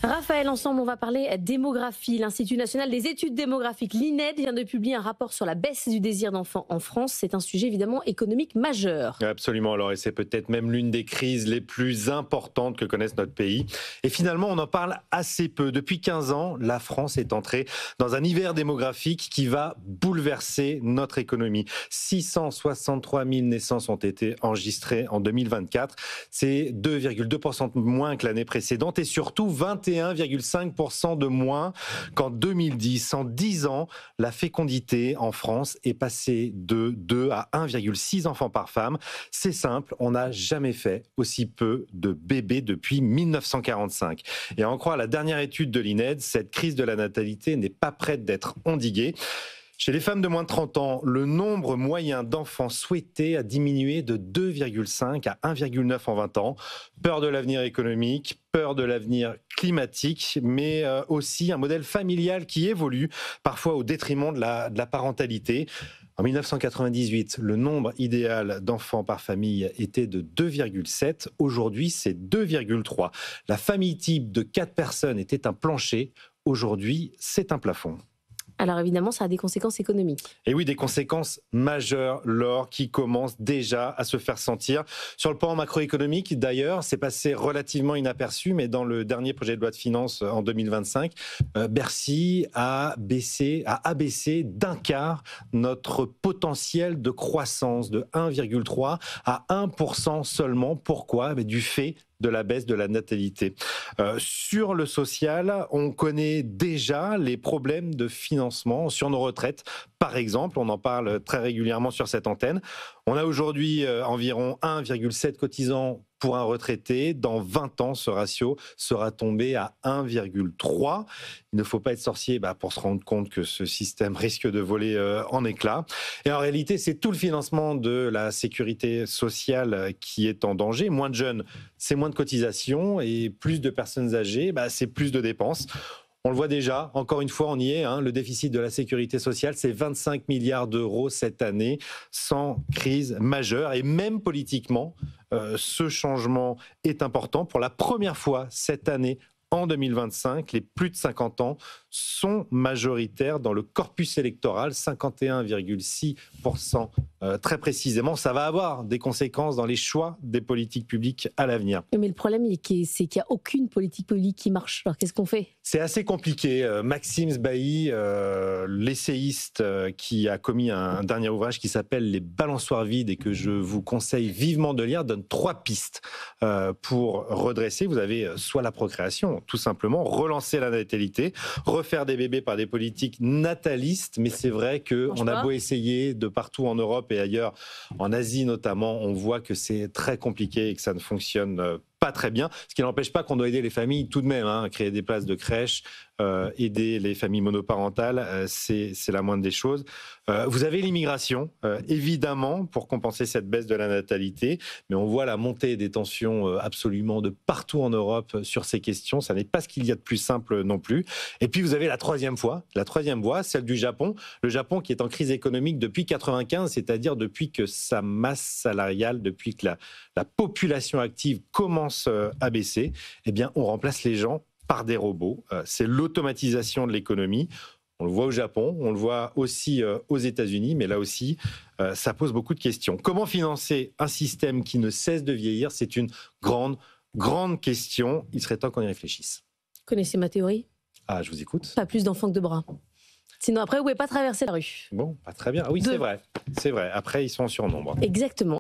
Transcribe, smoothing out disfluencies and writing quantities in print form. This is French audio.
Raphaël, ensemble, on va parler démographie. L'Institut national des études démographiques, l'INED, vient de publier un rapport sur la baisse du désir d'enfant en France. C'est un sujet évidemment économique majeur. Absolument, alors, et c'est peut-être même l'une des crises les plus importantes que connaisse notre pays. Et finalement, on en parle assez peu. Depuis 15 ans, la France est entrée dans un hiver démographique qui va bouleverser notre économie. 663 000 naissances ont été enregistrées en 2024. C'est 2,2% de moins que l'année précédente et surtout 21,5% de moins qu'en 2010. En 10 ans, la fécondité en France est passée de 2 à 1,6 enfants par femme. C'est simple, on n'a jamais fait aussi peu de bébés depuis 1945. Et à en croire la dernière étude de l'INED, cette crise de la natalité n'est pas prête d'être endiguée. Chez les femmes de moins de 30 ans, le nombre moyen d'enfants souhaités a diminué de 2,5 à 1,9 en 20 ans. Peur de l'avenir économique, peur de l'avenir climatique, mais aussi un modèle familial qui évolue, parfois au détriment de la parentalité. En 1998, le nombre idéal d'enfants par famille était de 2,7. Aujourd'hui, c'est 2,3. La famille type de 4 personnes était un plancher. Aujourd'hui, c'est un plafond. Alors évidemment, ça a des conséquences économiques. Et oui, des conséquences majeures, Laure, qui commencent déjà à se faire sentir. Sur le plan macroéconomique, d'ailleurs, c'est passé relativement inaperçu, mais dans le dernier projet de loi de finances en 2025, Bercy a abaissé d'un quart notre potentiel de croissance de 1,3 à 1% seulement. Pourquoi ? Du fait de la baisse de la natalité. Sur le social, on connaît déjà les problèmes de financement sur nos retraites. Par exemple, on en parle très régulièrement sur cette antenne. On a aujourd'hui environ 1,7 cotisants pour un retraité. Dans 20 ans, ce ratio sera tombé à 1,3. Il ne faut pas être sorcier pour se rendre compte que ce système risque de voler en éclats. Et en réalité, c'est tout le financement de la sécurité sociale qui est en danger. Moins de jeunes, c'est moins de cotisations, et plus de personnes âgées, c'est plus de dépenses. On le voit déjà, encore une fois, on y est. Le déficit de la sécurité sociale, c'est 25 milliards d'euros cette année, sans crise majeure. Et même politiquement, ce changement est important. Pour la première fois cette année, en 2025, les plus de 50 ans sont majoritaires dans le corpus électoral, 51,6% très précisément. Ça va avoir des conséquences dans les choix des politiques publiques à l'avenir. Mais le problème, c'est qu'il n'y a aucune politique publique qui marche. Alors qu'est-ce qu'on fait ? C'est assez compliqué. Maxime Sbailly, l'essayiste qui a commis un dernier ouvrage qui s'appelle « Les balançoires vides » et que je vous conseille vivement de lire, donne 3 pistes pour redresser. Vous avez soit la procréation, tout simplement, relancer la natalité, refaire des bébés par des politiques natalistes, mais c'est vrai qu'on a beau essayer de partout en Europe et ailleurs, en Asie notamment, on voit que c'est très compliqué et que ça ne fonctionne pas très bien, ce qui n'empêche pas qu'on doit aider les familles tout de même, créer des places de crèche, aider les familles monoparentales, c'est la moindre des choses. Vous avez l'immigration, évidemment, pour compenser cette baisse de la natalité, mais on voit la montée des tensions absolument de partout en Europe sur ces questions. Ça n'est pas ce qu'il y a de plus simple non plus. Et puis vous avez la troisième voie, celle du Japon. Le Japon qui est en crise économique depuis 1995, c'est-à-dire depuis que sa masse salariale, depuis que la population active commence à baisser, eh bien on remplace les gens par des robots. C'est l'automatisation de l'économie. On le voit au Japon, on le voit aussi aux États-Unis, mais là aussi, ça pose beaucoup de questions. Comment financer un système qui ne cesse de vieillir ? C'est une grande, grande question. Il serait temps qu'on y réfléchisse. Vous connaissez ma théorie ? Ah, je vous écoute. Pas plus d'enfants que de bras. Sinon après, vous ne pouvez pas traverser la rue. Bon, pas très bien. Ah oui, c'est vrai. Après, ils sont en surnombre. Exactement.